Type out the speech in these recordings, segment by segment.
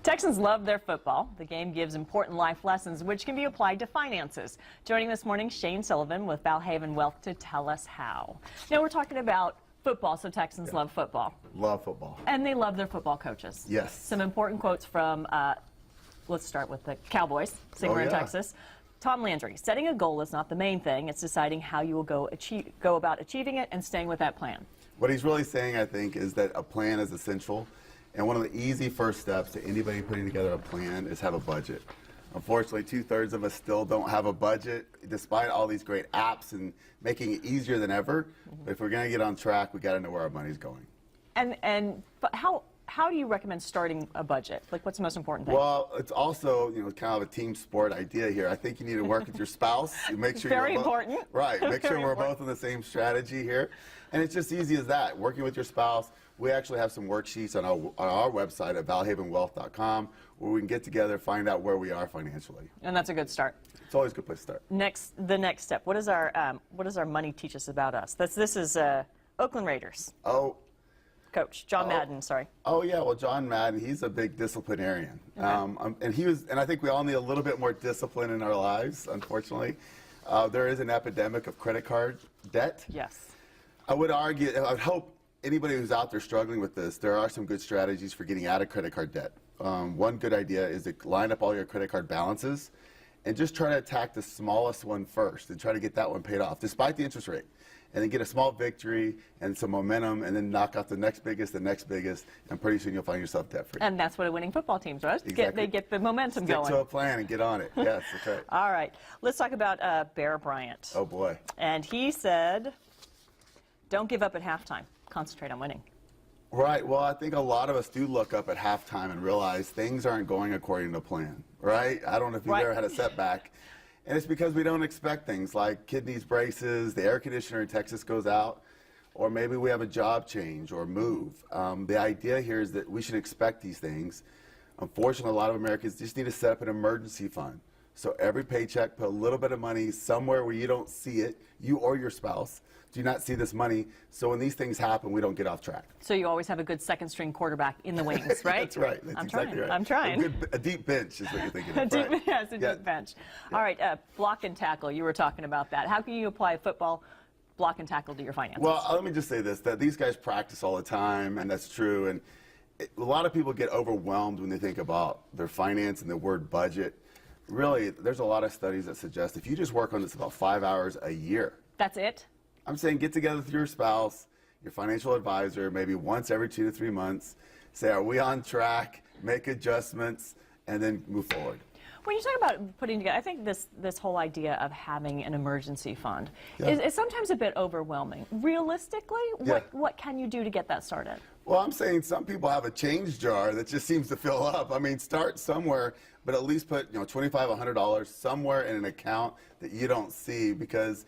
Texans love their football. The game gives important life lessons which can be applied to finances. Joining this morning, Shane Sullivan with Valhaven Wealth to tell us how. Now we're talking about football, so Texans love football. Love football. And they love their football coaches. Yes. Some important quotes from, let's start with the Cowboys, seeing we're in Texas. Tom Landry, setting a goal is not the main thing. It's deciding how you will go about achieving it and staying with that plan. What he's really saying, I think, is that a plan is essential. And one of the easy first steps to anybody putting together a plan is have a budget. Unfortunately, 2/3 of us still don't have a budget, despite all these great apps and making it easier than ever. But if we're going to get on track, we got to know where our money's going. But how do you recommend starting a budget? Like, what's the most important thing? Well, it's also, kind of a team sport idea here. I think you need to work with your spouse. Make sure Very you're important. Right. Make sure we're both on the same strategy here. And it's just easy as that. Working with your spouse. We actually have some worksheets on our website at valhavenwealth.com where we can get together, find out where we are financially. And that's a good start. It's always a good place to start. The next step. What does our money teach us about us? This is Oakland Raiders. Oh. Coach John Madden. Sorry. Oh yeah. Well, John Madden, he's a big disciplinarian, okay. And I think we all need a little bit more discipline in our lives. Unfortunately, there is an epidemic of credit card debt. Yes. I would argue. I would hope. Anybody who's out there struggling with this, there are some good strategies for getting out of credit card debt. One good idea is to line up all your credit card balances and just try to attack the smallest one first and try to get that one paid off, despite the interest rate. And then get a small victory and some momentum and then knock out the next biggest, and pretty soon you'll find yourself debt-free. And that's what a winning football team does. Exactly. They get the momentum going. Stick to a plan and get on it. Yes, that's right. All right. Let's talk about Bear Bryant. Oh, boy. And he said, don't give up at halftime. Concentrate on winning. Right. Well, I think a lot of us do look up at halftime and realize things aren't going according to plan, right? I don't know if you've ever had a setback. And it's because we don't expect things like kidneys braces, the air conditioner in Texas goes out, or maybe we have a job change or move. The idea here is that we should expect these things. Unfortunately, a lot of Americans just need to set up an emergency fund. So every paycheck, put a little bit of money somewhere where you don't see it, you or your spouse do not see this money, so when these things happen, we don't get off track. So you always have a good second-string quarterback in the wings, right? That's right. That's exactly right. I'm trying. A deep bench is what you're thinking of. Yes, a deep bench. Yeah. All right, block and tackle. You were talking about that. How can you apply football block and tackle to your finances? Well, let me just say this, that these guys practice all the time, and that's true. And a lot of people get overwhelmed when they think about their finance and the word budget. Really, there's a lot of studies that suggest if you just work on this about 5 hours a year. That's it? I'm saying get together with your spouse, your financial advisor, maybe once every 2 to 3 months. Say, are we on track? Make adjustments, and then move forward. When you talk about putting together, I think this whole idea of having an emergency fund is sometimes a bit overwhelming. Realistically, what can you do to get that started? Well, I'm saying some people have a change jar that just seems to fill up. I mean, start somewhere, but at least put $25, $100 somewhere in an account that you don't see, because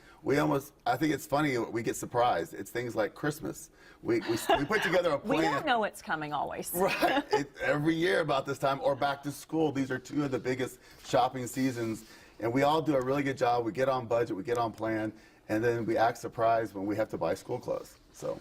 I think it's funny, we get surprised. It's things like Christmas. We put together a plan. We don't know it's coming always. Right. Every year about this time, or back to school. These are two of the biggest shopping seasons, and we all do a really good job. We get on budget, we get on plan, and then we act surprised when we have to buy school clothes. So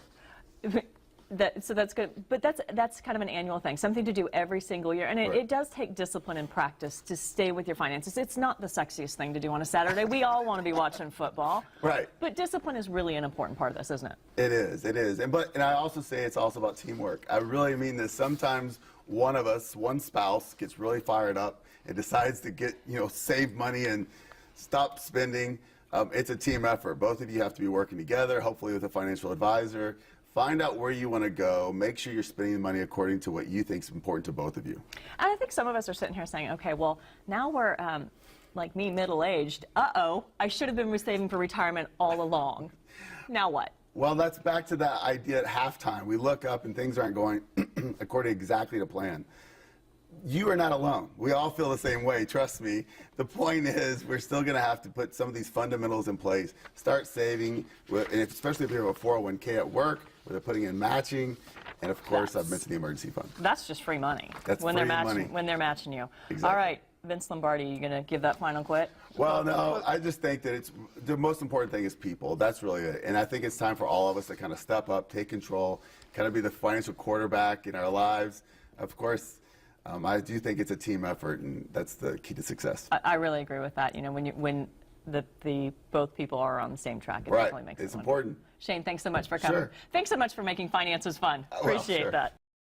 that's good, but that's kind of an annual thing, something to do every single year, and it does take discipline and practice to stay with your finances. It's not the sexiest thing to do on a Saturday. We all want to be watching football, right? But discipline is really an important part of this, isn't it? It is, and I also say it's also about teamwork. I really mean this. Sometimes one of us, one spouse, gets really fired up and decides to save money and stop spending. It's a team effort. Both of you have to be working together, hopefully with a financial advisor. Find out where you want to go. Make sure you're spending the money according to what you think is important to both of you. And I think some of us are sitting here saying, okay, well, now we're, like me, middle-aged. Uh-oh, I should have been saving for retirement all along. Now what? Well, that's back to that idea at halftime. We look up and things aren't going according exactly to plan. You are not alone. We all feel the same way, trust me. The point is we're still going to have to put some of these fundamentals in place. Start saving, and especially if you have a 401k at work, where they're putting in matching, and of course I've mentioned the emergency fund. That's just free money. That's free money. When they're matching you. Exactly. All right, Vince Lombardi, you going to give that final quit? Well, no, I just think that the most important thing is people. That's really it. And I think it's time for all of us to kind of step up, take control, kind of be the financial quarterback in our lives. Of course, I do think it's a team effort, and that's the key to success. I really agree with that. You know, when both people are on the same track, it Right. definitely makes it It's wonderful. important. Shane, thanks so much for coming. Sure. Thanks so much for making finances fun. Well, Appreciate sure. that.